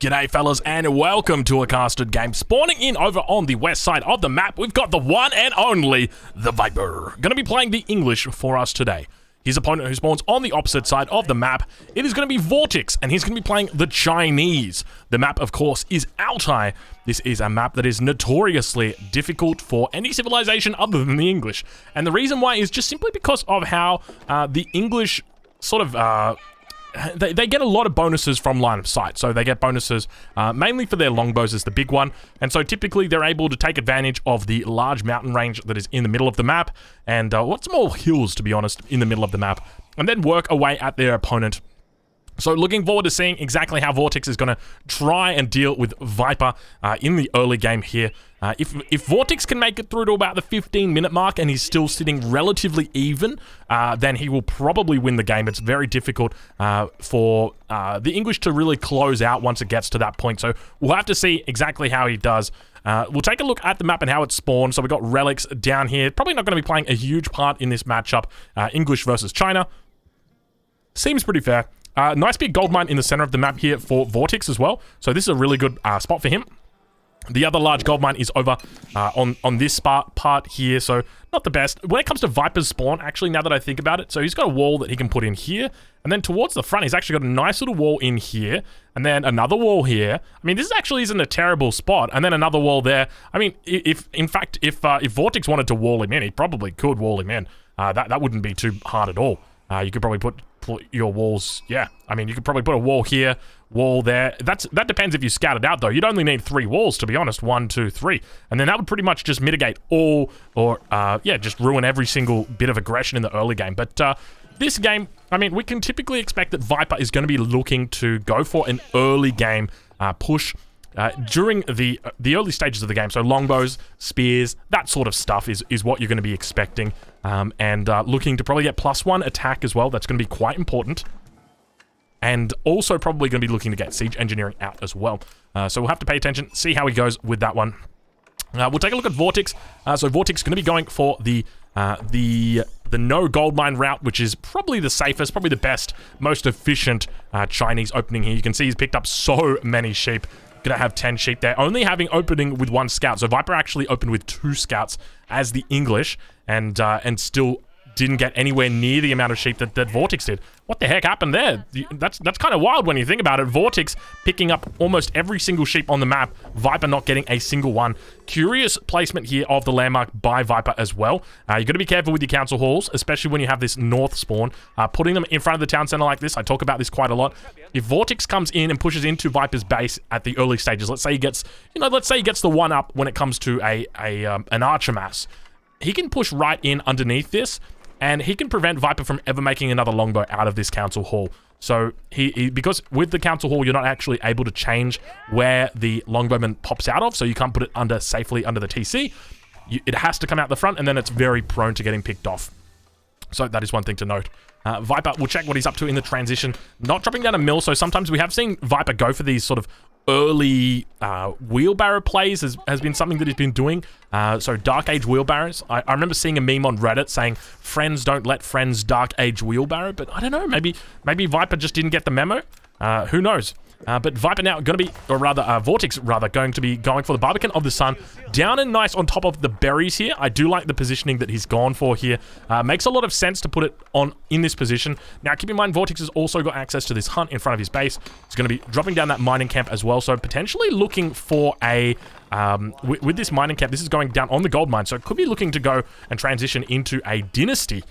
G'day fellas and welcome to a casted game. Spawning in over on the west side of the map, we've got the one and only, the Viper. Gonna be playing the English for us today. His opponent who spawns on the opposite side of the map, it is gonna be Vortex, and he's gonna be playing the Chinese. The map, of course, is Altai. This is a map that is notoriously difficult for any civilization other than the English. And the reason why is just simply because of how the English sort of, they get a lot of bonuses from line of sight. So they get bonuses mainly for their longbows is the big one. And so typically they're able to take advantage of the large mountain range that is in the middle of the map. And what's more hills, to be honest, in the middle of the map. And then work away at their opponent. So looking forward to seeing exactly how Vortex is going to try and deal with Viper in the early game here. If Vortex can make it through to about the 15-minute mark and he's still sitting relatively even, then he will probably win the game. It's very difficult for the English to really close out once it gets to that point. So we'll have to see exactly how he does. We'll take a look at the map and how it's spawned. So we've got relics down here. Probably not going to be playing a huge part in this matchup. English versus China. Seems pretty fair. Nice big gold mine in the center of the map here for Vortex as well. So this is a really good spot for him. The other large gold mine is over on this part here, so not the best. When it comes to Viper's spawn, actually, now that I think about it, so he's got a wall that he can put in here, and then towards the front, he's actually got a nice little wall in here, and then another wall here. I mean, this actually isn't a terrible spot, and then another wall there. I mean, if Vortex wanted to wall him in, he probably could wall him in. That wouldn't be too hard at all. You could probably put your walls, yeah. I mean, you could probably put a wall here, wall there. That depends if you scout it out, though. You'd only need 3 walls, to be honest. 1, 2, 3. And then that would pretty much just mitigate all, or, yeah, just ruin every single bit of aggression in the early game. But this game, I mean, we can typically expect that Viper is going to be looking to go for an early game push during the early stages of the game. So longbows, spears, that sort of stuff is what you're going to be expecting. And looking to probably get +1 attack as well. That's going to be quite important. And also probably going to be looking to get siege engineering out as well. So we'll have to pay attention, see how he goes with that one. We'll take a look at Vortex. So Vortex is going to be going for the no gold mine route, which is probably the safest, probably the best, most efficient Chinese opening here. You can see he's picked up so many sheep. Gonna have 10 sheep there, only having opening with 1 scout. So Viper actually opened with 2 scouts as the English, and still didn't get anywhere near the amount of sheep that Vortex did. What the heck happened there? That's kind of wild when you think about it. Vortex picking up almost every single sheep on the map, Viper not getting a single one. Curious placement here of the landmark by Viper as well. You got to be careful with your council halls, especially when you have this north spawn. Putting them in front of the town center like this, I talk about this quite a lot. If Vortex comes in and pushes into Viper's base at the early stages, let's say he gets, let's say he gets the 1-up when it comes to an archer mass, he can push right in underneath this, and he can prevent Viper from ever making another longbow out of this council hall. So because with the council hall, you're not actually able to change where the longbowman pops out of, so you can't put it safely under the TC. It has to come out the front, and then it's very prone to getting picked off. So that is one thing to note. Viper, we'll check what he's up to in the transition. Not dropping down a mill, so sometimes we have seen Viper go for these sort of early wheelbarrow plays has been something that he's been doing. So Dark Age wheelbarrows. I remember seeing a meme on Reddit saying, friends don't let friends Dark Age wheelbarrow, but I don't know, maybe Viper just didn't get the memo. Who knows? But Viper now going to be, or rather, Vortex rather, going to be going for the Barbican of the Sun. Down and nice on top of the berries here. I do like the positioning that he's gone for here. Makes a lot of sense to put it on in this position. Now, keep in mind, Vortex has also got access to this hunt in front of his base. He's going to be dropping down that mining camp as well. So potentially looking for a... with this mining camp, this is going down on the gold mine. So it could be looking to go and transition into a dynasty.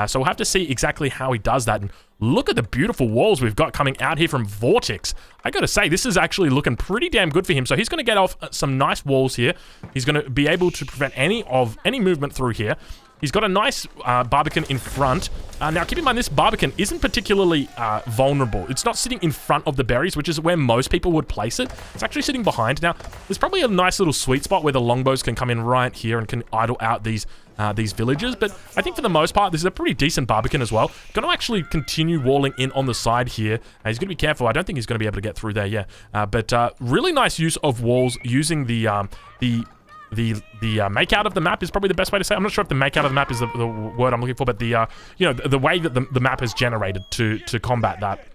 So we'll have to see exactly how he does that. And look at the beautiful walls we've got coming out here from Vortex. I gotta say, this is actually looking pretty damn good for him. So he's gonna get off some nice walls here. He's gonna be able to prevent any movement through here. He's got a nice Barbican in front. Now, keep in mind, this Barbican isn't particularly vulnerable. It's not sitting in front of the berries, which is where most people would place it. It's actually sitting behind. Now, there's probably a nice little sweet spot where the longbows can come in right here and can idle out these villages. But I think for the most part, this is a pretty decent Barbican as well. Going to actually continue walling in on the side here. He's going to be careful. I don't think he's going to be able to get through there, yeah. But really nice use of walls using the make out of the map is probably the best way to say it. I'm not sure if the make out of the map is the word I'm looking for, but the way that the map has generated to combat that.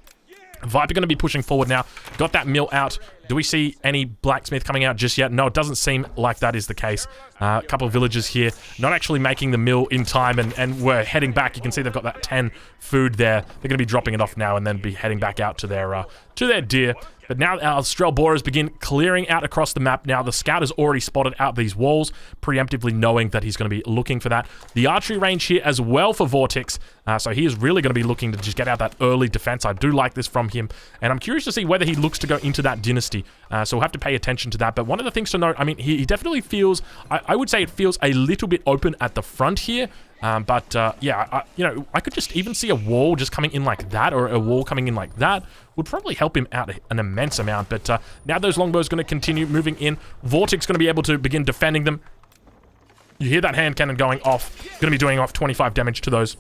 Viper going to be pushing forward now. Got that mill out. Do we see any blacksmith coming out just yet? No, it doesn't seem like that is the case. A couple of villagers here not actually making the mill in time, and we're heading back. You can see they've got that 10 food there. They're going to be dropping it off now and then be heading back out to their deer. But now our Strelborers begin clearing out across the map. Now the scout has already spotted out these walls, preemptively knowing that he's going to be looking for that. The archery range here as well for Vortex, so he is really going to be looking to just get out that early defense. I do like this from him, and I'm curious to see whether he looks to go into that dynasty. So we'll have to pay attention to that. But one of the things to note, I mean, he definitely feels, I would say it feels a little bit open at the front here. Yeah, you know, I could just even see a wall just coming in like that, or a wall coming in like that would probably help him out an immense amount. But now those longbows going to continue moving in. Vortex going to be able to begin defending them. You hear that hand cannon going off. Going to be doing off 25 damage to those.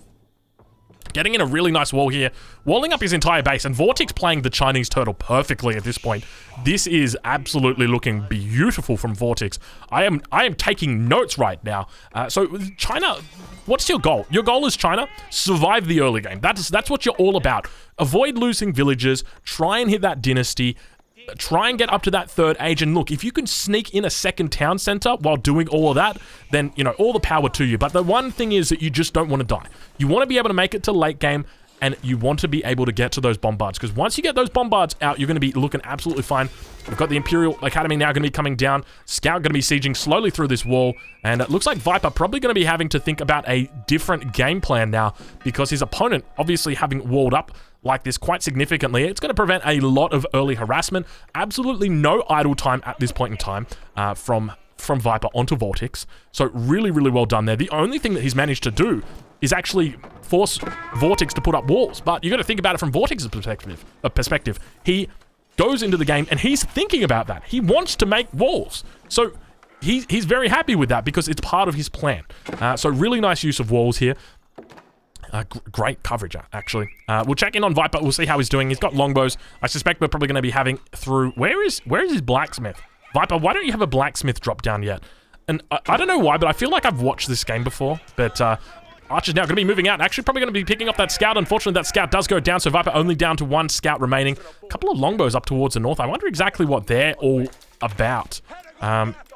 Getting in a really nice wall here, walling up his entire base, and Vortex playing the Chinese turtle perfectly at this point. This is absolutely looking beautiful from Vortex. I am taking notes right now. So China, what's your goal? Your goal is China, survive the early game. That's what you're all about. Avoid losing villagers, try and hit that dynasty, try and get up to that third age, and look, if you can sneak in a second town center while doing all of that, then, you know, all the power to you. But the one thing is that you just don't want to die. You want to be able to make it to late game, and you want to be able to get to those bombards, because once you get those bombards out, you're going to be looking absolutely fine. We've got the Imperial Academy now going to be coming down. Scout going to be sieging slowly through this wall, and it looks like Viper probably going to be having to think about a different game plan now, because his opponent obviously having walled up like this quite significantly. It's going to prevent a lot of early harassment. Absolutely no idle time at this point in time from Viper onto Vortex. So really, really well done there. The only thing that he's managed to do is actually force Vortex to put up walls. But you got to think about it from Vortex's perspective. He goes into the game and he's thinking about that. He wants to make walls. So he's very happy with that because it's part of his plan. So really nice use of walls here. Great coverage, actually. We'll check in on Viper. We'll see how he's doing. He's got longbows. I suspect we're probably going to be having through... Where is his blacksmith? Viper, why don't you have a blacksmith drop down yet? And I don't know why, but I feel like I've watched this game before. But Archer's now going to be moving out. And actually, probably going to be picking up that scout. Unfortunately, that scout does go down. So Viper only down to one scout remaining. A couple of longbows up towards the north. I wonder exactly what they're all about.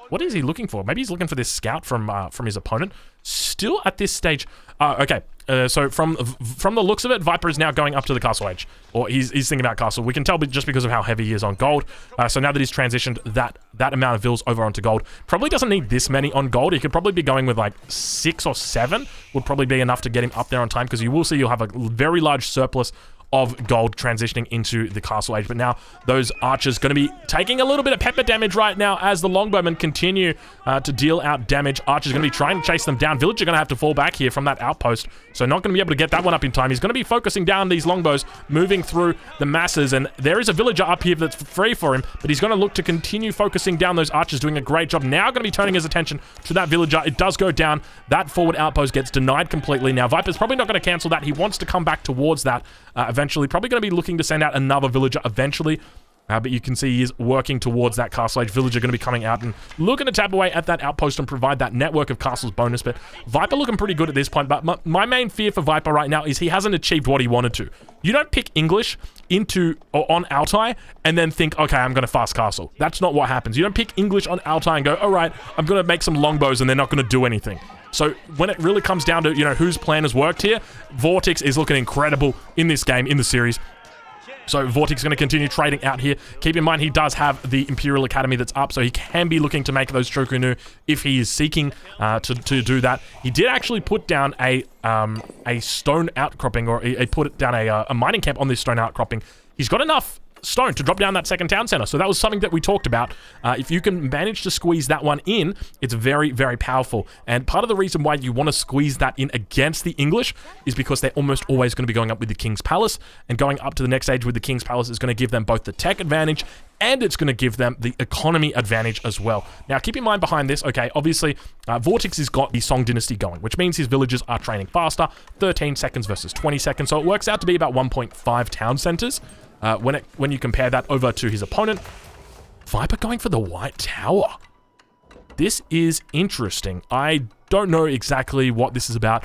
What is he looking for? Maybe he's looking for this scout from his opponent. Still at this stage. Okay. So from the looks of it, Viper is now going up to the castle age, or he's thinking about castle. We can tell just because of how heavy he is on gold. So now that he's transitioned that amount of vills over onto gold, probably doesn't need this many on gold. He could probably be going with like 6 or 7 would probably be enough to get him up there on time, because you will see you'll have a very large surplus of gold transitioning into the castle age. But now those archers going to be taking a little bit of pepper damage right now as the longbowmen continue to deal out damage. Archer's going to be trying to chase them down. Villager going to have to fall back here from that outpost, so not going to be able to get that one up in time. He's going to be focusing down these longbows, moving through the masses, and there is a villager up here that's free for him, but he's going to look to continue focusing down those archers, doing a great job. Now going to be turning his attention to that villager. It does go down. That forward outpost gets denied completely. Now Viper's probably not going to cancel that. He wants to come back towards that eventually. Probably going to be looking to send out another villager eventually. But you can see he is working towards that castle age. Villager going to be coming out and looking to tap away at that outpost and provide that network of castles bonus. But Viper looking pretty good at this point. But my main fear for Viper right now is he hasn't achieved what he wanted to. You don't pick English on Altai and then think, okay, I'm going to fast castle. That's not what happens. You don't pick English on Altai and go, all right, I'm going to make some longbows, and they're not going to do anything. So when it really comes down to, you know, whose plan has worked here, Vortex is looking incredible in this game, in the series. So Vortex is going to continue trading out here. Keep in mind, he does have the Imperial Academy that's up, so he can be looking to make those Chokunu if he is seeking to do that. He did actually put down a stone outcropping, or he put down a mining camp on this stone outcropping. He's got enough stone to drop down that second town center. So that was something that we talked about. If you can manage to squeeze that one in, it's very, very powerful. And part of the reason why you want to squeeze that in against the English is because they're almost always going to be going up with the King's Palace, and going up to the next stage with the King's Palace is going to give them both the tech advantage, and it's going to give them the economy advantage as well. Now, keep in mind behind this, okay, obviously, Vortex has got the Song Dynasty going, which means his villagers are training faster, 13 seconds versus 20 seconds, so it works out to be about 1.5 town centers. When you compare that over to his opponent. Viper going for the White Tower. This is interesting. I don't know exactly what this is about.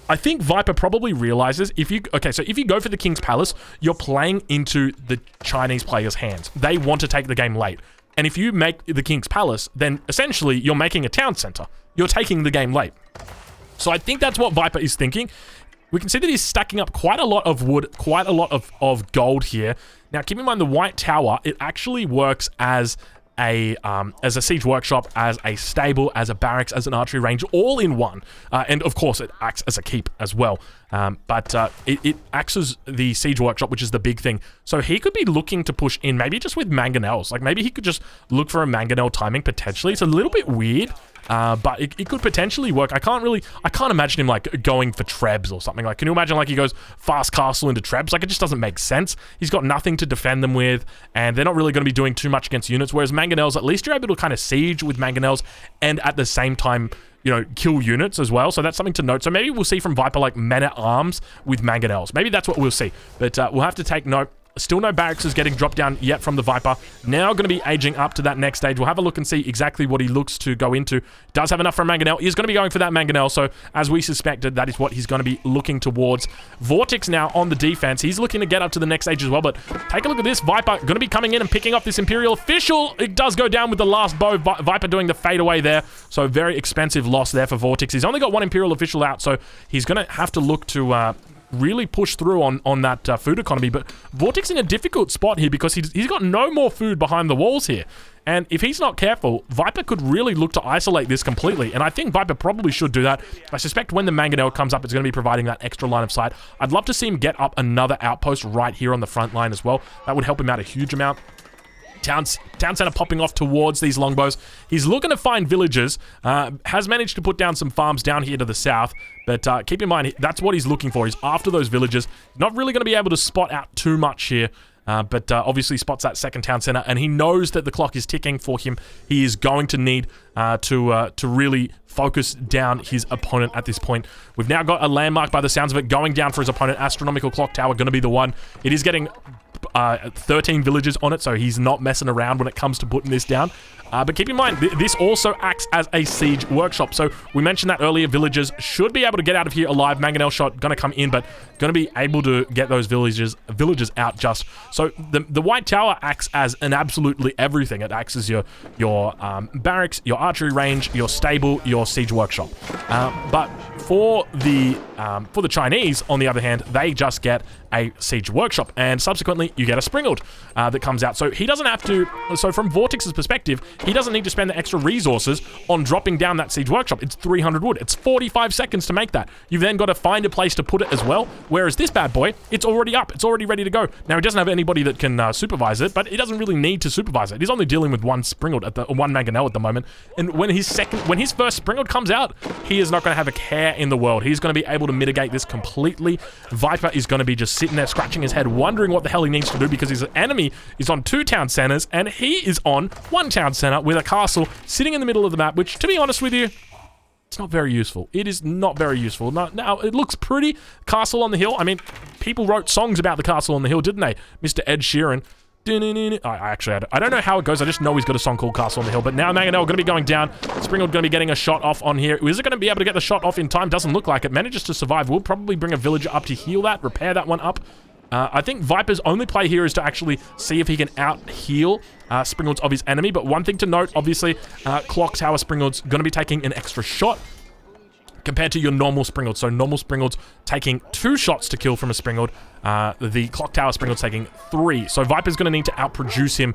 I think Viper probably realizes if you go for the King's Palace, you're playing into the Chinese players' hands. They want to take the game late. And if you make the King's Palace, then essentially you're making a town center. You're taking the game late. So I think that's what Viper is thinking. We can see that he's stacking up quite a lot of wood, quite a lot of gold here. Now, keep in mind the White Tower, it actually works as a siege workshop, as a stable, as a barracks, as an archery range, all in one. And of course, it acts as a keep as well. But it acts as the siege workshop, which is the big thing. So he could be looking to push in, maybe just with mangonels. Like maybe he could just look for a mangonel timing potentially. It's a little bit weird. But it could potentially work. I can't imagine him like going for trebs or something. Like, can you imagine like he goes fast castle into trebs? Like, it just doesn't make sense. He's got nothing to defend them with, and they're not really going to be doing too much against units. Whereas mangonels, at least you're able to kind of siege with mangonels, and at the same time, you know, kill units as well. So that's something to note. So maybe we'll see from Viper like men-at-arms with mangonels. Maybe that's what we'll see. But we'll have to take note. Still no barracks is getting dropped down yet from the Viper. Now going to be aging up to that next stage. We'll have a look and see exactly what he looks to go into. Does have enough for a mangonel. He's going to be going for that mangonel. So as we suspected, that is what he's going to be looking towards. Vortex now on the defense. He's looking to get up to the next stage as well. But take a look at this. Viper going to be coming in and picking up this Imperial Official. It does go down with the last bow. Viper doing the fade away there. So very expensive loss there for Vortex. He's only got one Imperial Official out. So he's going to have to look to really push through on that food economy. But Vortex in a difficult spot here because he's got no more food behind the walls here. And if he's not careful, Viper could really look to isolate this completely. And I think Viper probably should do that. I suspect when the mangonel comes up, it's going to be providing that extra line of sight. I'd love to see him get up another outpost right here on the front line as well. That would help him out a huge amount. Town center popping off towards these longbows. He's looking to find villagers. Has managed to put down some farms down here to the south. But keep in mind, that's what he's looking for. He's after those villagers. Not really going to be able to spot out too much here. But obviously spots that second town center. And he knows that the clock is ticking for him. He is going to need to really focus down his opponent at this point. We've now got a landmark by the sounds of it going down for his opponent. Astronomical Clock Tower going to be the one. It is getting 13 villagers on it, so he's not messing around when it comes to putting this down. But keep in mind, this also acts as a siege workshop. So we mentioned that earlier, villagers should be able to get out of here alive. Mangonel shot going to come in, but going to be able to get those villagers out just. So the White Tower acts as an absolutely everything. It acts as your barracks, your archery range, your stable, your siege workshop. But for the Chinese, on the other hand, they just get a siege workshop, and subsequently you get a Springald that comes out. So he doesn't have to. So from Vortex's perspective, he doesn't need to spend the extra resources on dropping down that siege workshop. It's 300 wood. It's 45 seconds to make that. You've then got to find a place to put it as well. Whereas this bad boy, it's already up. It's already ready to go. Now he doesn't have anybody that can supervise it, but he doesn't really need to supervise it. He's only dealing with one Springald one mangonel at the moment. And when his first Springald comes out, he is not going to have a care in the world. He's going to be able to mitigate this completely. Viper is going to be just sitting there scratching his head, wondering what the hell he needs to do because his enemy is on 2 town centers and he is on 1 town center with a castle sitting in the middle of the map, which, to be honest with you, it's not very useful. It is not very useful. Now, it looks pretty. Castle on the hill. I mean, people wrote songs about the castle on the hill, didn't they? Mr. Ed Sheeran. I don't know how it goes. I just know he's got a song called Castle on the Hill. But now Mangonel going to be going down. Springald going to be getting a shot off on here. Is it going to be able to get the shot off in time? Doesn't look like it. Manages to survive. We'll probably bring a villager up to heal that, repair that one up. I think Viper's only play here is to actually see if he can out-heal Springald's of his enemy. But one thing to note, obviously, Clock Tower Springald's going to be taking an extra shot compared to your normal Springald. So normal Springald's taking 2 shots to kill from a Springald. The Clock Tower Springald's taking 3. So Viper's going to need to outproduce him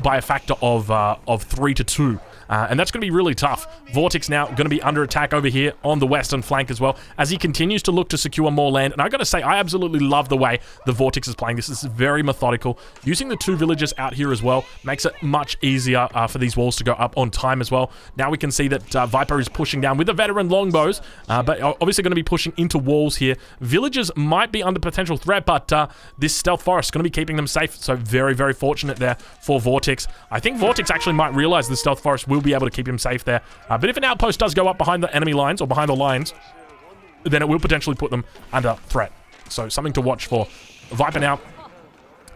by a factor of 3 to 2. And that's going to be really tough. Vortex now going to be under attack over here on the western flank as well, as he continues to look to secure more land. And I got to say, I absolutely love the way the Vortex is playing this. This is very methodical. Using the 2 villagers out here as well makes it much easier for these walls to go up on time as well. Now we can see that Viper is pushing down with the veteran longbows, but obviously going to be pushing into walls here. Villagers might be under potential threat, but this stealth forest is going to be keeping them safe. So very, very fortunate there for Vortex. I think Vortex actually might realize the stealth forest will be able to keep him safe there. But if an outpost does go up behind the enemy lines or behind the lines, then it will potentially put them under threat. So something to watch for. Viper now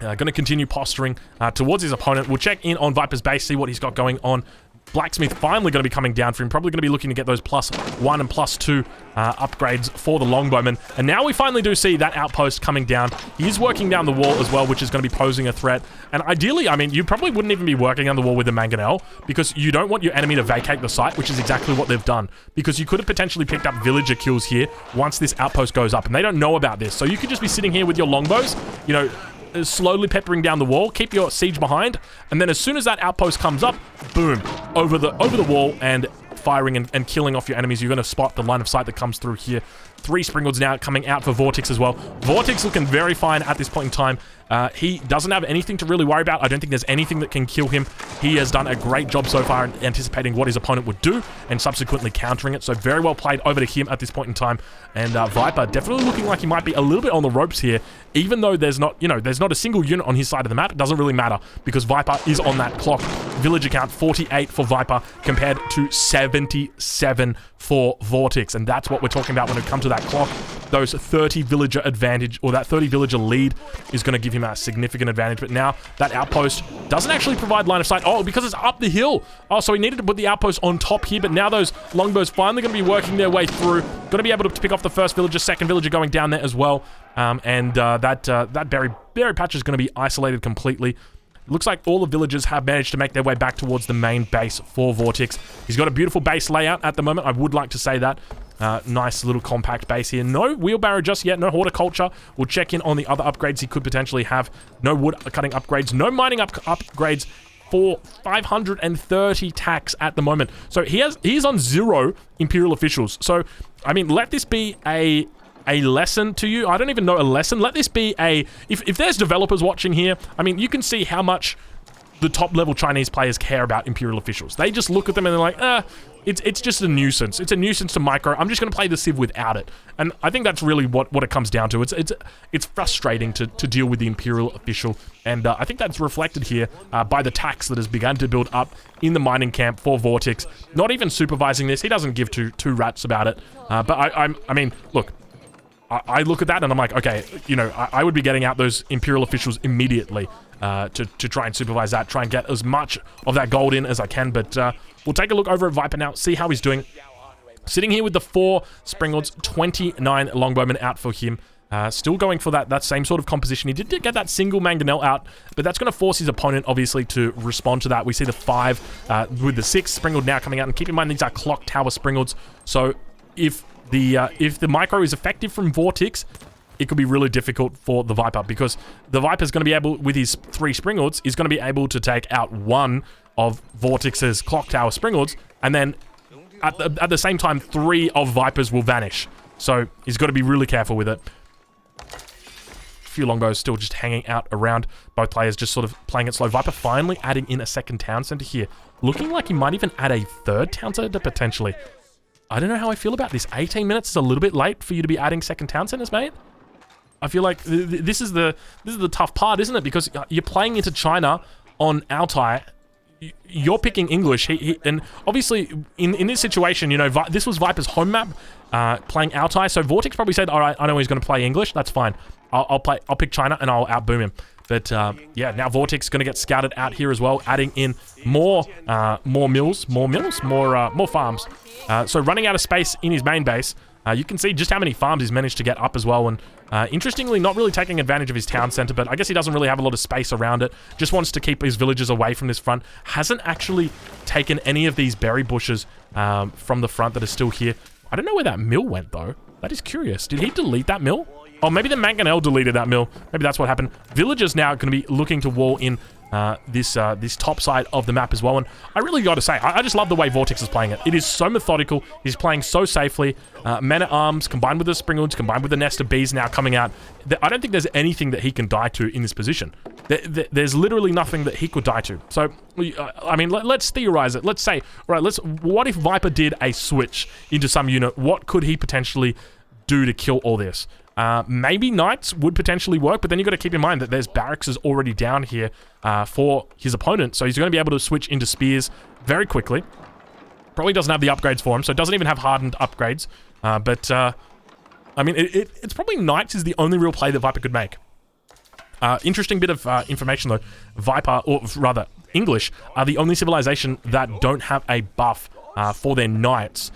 going to continue posturing towards his opponent. We'll check in on Viper's base, see what he's got going on Blacksmith finally going to be coming down for him. Probably going to be looking to get those +1 and +2 upgrades for the longbowman. And now we finally do see that outpost coming down. He is working down the wall as well, which is going to be posing a threat. And ideally, I mean, you probably wouldn't even be working on the wall with a mangonel because you don't want your enemy to vacate the site, which is exactly what they've done. Because you could have potentially picked up villager kills here once this outpost goes up, and they don't know about this. So you could just be sitting here with your longbows, you know, slowly peppering down the wall, keep your siege behind, and then as soon as that outpost comes up, boom, over the wall and firing and killing off your enemies. You're going to spot the line of sight that comes through here. 3 Springalds now coming out for Vortex as well. Vortex looking very fine at this point in time. He doesn't have anything to really worry about. I don't think there's anything that can kill him. He has done a great job so far in anticipating what his opponent would do and subsequently countering it. So very well played over to him at this point in time. And Viper definitely looking like he might be a little bit on the ropes here, even though there's not, you know, there's not a single unit on his side of the map. It doesn't really matter because Viper is on that clock. Villager count 48 for Viper compared to 77 for Vortex. And that's what we're talking about when it comes to that clock. Those 30 villager advantage, or that 30 villager lead, is going to give him a significant advantage. But now that outpost doesn't actually provide line of sight. Oh, because it's up the hill. Oh, so he needed to put the outpost on top here. But now those longbows finally going to be working their way through. Going to be able to pick off the first villager, second villager going down there as well. That berry patch is going to be isolated completely. Looks like all the villagers have managed to make their way back towards the main base for Vortex. He's got a beautiful base layout at the moment. I would like to say that. Nice little compact base here. No wheelbarrow just yet. No horticulture. We'll check in on the other upgrades he could potentially have. No wood cutting upgrades. No mining upgrades for 530 tax at the moment. So he's on 0 Imperial officials. So, I mean, let this be a lesson to you. I don't even know a lesson. Let this be a... If there's developers watching here, I mean, you can see how much the top-level Chinese players care about Imperial officials. They just look at them and they're like, it's just a nuisance. It's a nuisance to micro. I'm just going to play the Civ without it. And I think that's really what it comes down to. It's frustrating to deal with the Imperial official. And I think that's reflected here by the tax that has begun to build up in the mining camp for Vortex. Not even supervising this. He doesn't give two rats about it. But I mean, look, I look at that and I'm like, okay, you know, I would be getting out those Imperial officials immediately to try and supervise that, try and get as much of that gold in as I can. But we'll take a look over at Viper now, see how he's doing. Sitting here with the 4 Springalds, 29 Longbowmen out for him. Still going for that same sort of composition. He did get that single Mangonel out, but that's going to force his opponent, obviously, to respond to that. We see the 5 with the 6 Springald now coming out. And keep in mind, these are clock tower Springalds. So if the micro is effective from Vortex, it could be really difficult for the Viper, because the Viper's going to be able, with his 3 Springalds, is going to be able to take out 1 of Vortex's clock tower Springalds, and then at the same time, 3 of Vipers will vanish. So he's got to be really careful with it. A few longbows still just hanging out around. Both players just sort of playing it slow. Viper finally adding in a second town center here. Looking like he might even add a 3rd town center potentially. I don't know how I feel about this. 18 minutes is a little bit late for you to be adding second town centers, mate. I feel like this is the tough part, isn't it? Because you're playing into China on Altai. You're picking English. And obviously, in this situation, you know, this was Viper's home map, playing Altai. So Vortex probably said, all right, I know he's going to play English. That's fine. I'll pick China and I'll outboom him. But yeah, now Vortex is going to get scouted out here as well, adding in more farms. So running out of space in his main base. You can see just how many farms he's managed to get up as well. And interestingly, not really taking advantage of his town center, but I guess he doesn't really have a lot of space around it. Just wants to keep his villagers away from this front. Hasn't actually taken any of these berry bushes from the front that are still here. I don't know where that mill went, though. That is curious. Did he delete that mill? Oh, maybe the Mangonel deleted that mill. Maybe that's what happened. Villagers now are going to be looking to wall in this top side of the map as well. And I really got to say, I just love the way Vortex is playing it. It is so methodical. He's playing so safely. Men-at-arms combined with the Springalds, combined with the nest of bees now coming out. I don't think there's anything that he can die to in this position. There's literally nothing that he could die to. So, I mean, let's theorize it. Let's say, all right, what if Viper did a switch into some unit? What could he potentially do to kill all this? Maybe Knights would potentially work, but then you've got to keep in mind that there's barracks is already down here for his opponent, so he's going to be able to switch into spears very quickly. Probably doesn't have the upgrades for him, so it doesn't even have hardened upgrades. I mean, it's probably Knights is the only real play that Viper could make. Interesting bit of information though. Viper, or rather, English are the only civilization that don't have a buff for their knights.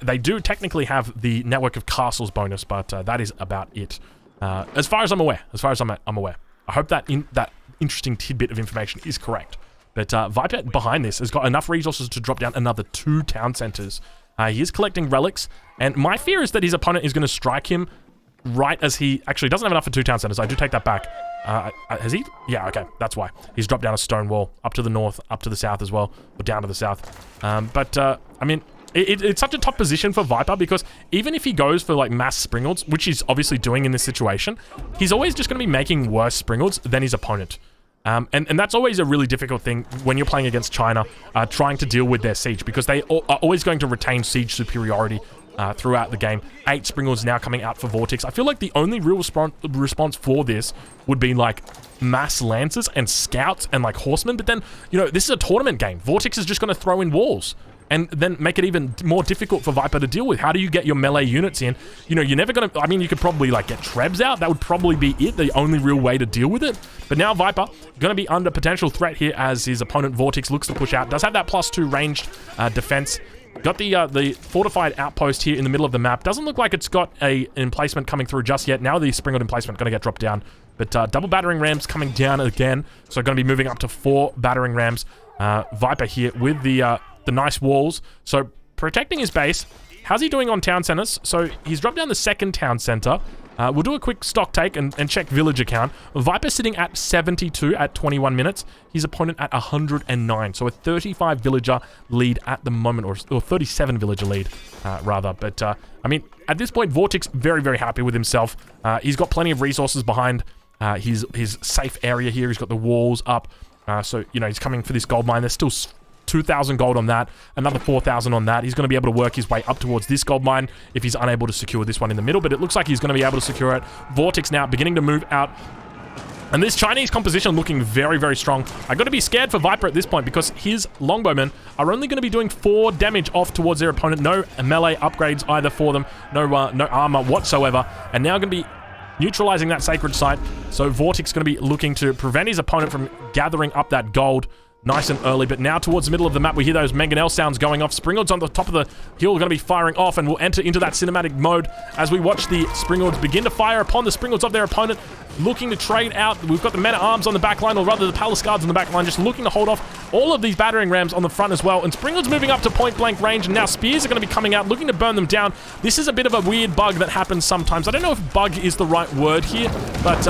They do technically have the network of castles bonus, but that is about it. As far as I'm aware. I hope that that interesting tidbit of information is correct. But Viper behind this has got enough resources to drop down another 2 town centers. He is collecting relics, and my fear is that his opponent is going to strike him right as he actually doesn't have enough for 2 town centers. I do take that back. Has he? Yeah, okay, that's why. He's dropped down a stone wall up to the north, up to the south as well, or down to the south. I mean, it's such a tough position for Viper because even if he goes for like mass Springalds, which he's obviously doing in this situation, he's always just going to be making worse Springalds than his opponent. And that's always a really difficult thing when you're playing against China, trying to deal with their siege, because they are always going to retain siege superiority throughout the game. 8 Springalds now coming out for Vortex. I feel like the only real response for this would be like mass Lancers and Scouts and like Horsemen, but then, you know, this is a tournament game. Vortex is just going to throw in walls and then make it even more difficult for Viper to deal with. How do you get your melee units in? You know, you're never going to... I mean, you could probably, like, get Trebs out. That would probably be it, the only real way to deal with it. But now Viper going to be under potential threat here as his opponent Vortex looks to push out. Does have that +2 ranged defense. Got the fortified outpost here in the middle of the map. Doesn't look like it's got a emplacement coming through just yet. Now the Springalds emplacement going to get dropped down. But double battering rams coming down again. So going to be moving up to 4 battering rams. Viper here with the nice walls. So protecting his base. How's he doing on town centers? So he's dropped down the 2nd town center. We'll do a quick stock take and check villager count. Viper sitting at 72 at 21 minutes. His opponent at 109. So a 35 villager lead at the moment, or 37 villager lead, rather. But, I mean, at this point, Vortex very, very happy with himself. He's got plenty of resources behind his safe area here. He's got the walls up. So, you know, he's coming for this gold mine. There's still 2,000 gold on that, another 4,000 on that. He's going to be able to work his way up towards this gold mine if he's unable to secure this one in the middle, but it looks like he's going to be able to secure it. Vortex now beginning to move out. And this Chinese composition looking very, very strong. I got to be scared for Viper at this point because his longbowmen are only going to be doing 4 damage off towards their opponent. No melee upgrades either for them. No armor whatsoever. And now going to be neutralizing that sacred site. So Vortex going to be looking to prevent his opponent from gathering up that gold nice and early, but now towards the middle of the map, we hear those mangonel sounds going off. Springalds on the top of the hill are going to be firing off, and we'll enter into that cinematic mode as we watch the Springalds begin to fire upon the Springalds of their opponent, looking to trade out. We've got the men-at-arms on the back line, or rather the Palace Guards on the back line, just looking to hold off all of these battering rams on the front as well. And Springalds moving up to point-blank range, and now Spears are going to be coming out, looking to burn them down. This is a bit of a weird bug that happens sometimes. I don't know if bug is the right word here, but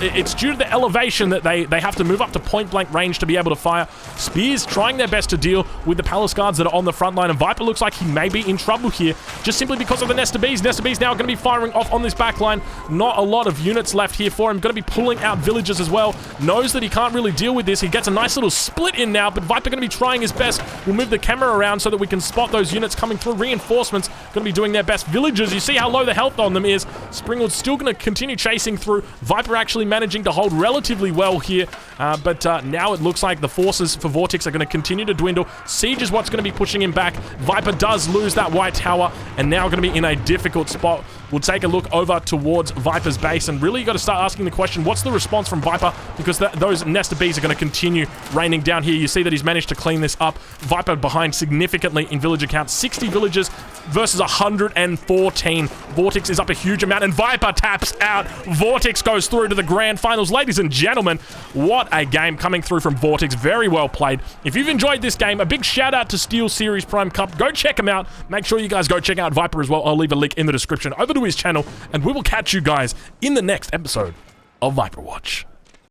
it's due to the elevation that they have to move up to point-blank range to be able to fire. Spears trying their best to deal with the Palace Guards that are on the front line, and Viper looks like he may be in trouble here, just simply because of the Nesta Bees. Nesta Bees now going to be firing off on this back line. Not a lot of units left here for him. Going to be pulling out villagers as well. Knows that he can't really deal with this. He gets a nice little split in now, but Viper going to be trying his best. We'll move the camera around so that we can spot those units coming through. Reinforcements going to be doing their best. Villagers, you see how low the health on them is. Springalds still going to continue chasing through. Viper actually managing to hold relatively well here, but now it looks like the forces for Vortex are going to continue to dwindle. Siege is what's going to be pushing him back. Viper does lose that white tower, and now going to be in a difficult spot. We'll take a look over towards Viper's base, and really you got to start asking the question, what's the response from Viper? Because those Nesta Bees are going to continue raining down here. You see that he's managed to clean this up. Viper behind significantly in villager count. 60 villagers versus 114. Vortex is up a huge amount, and Viper taps out. Vortex goes through to the grand finals. Ladies and gentlemen, what a game coming through from Vortex. Very well played. If you've enjoyed this game, a big shout out to Steel Series Prime Cup. Go check him out. Make sure you guys go check out Viper as well. I'll leave a link in the description over to his channel, and we will catch you guys in the next episode of Viper Watch.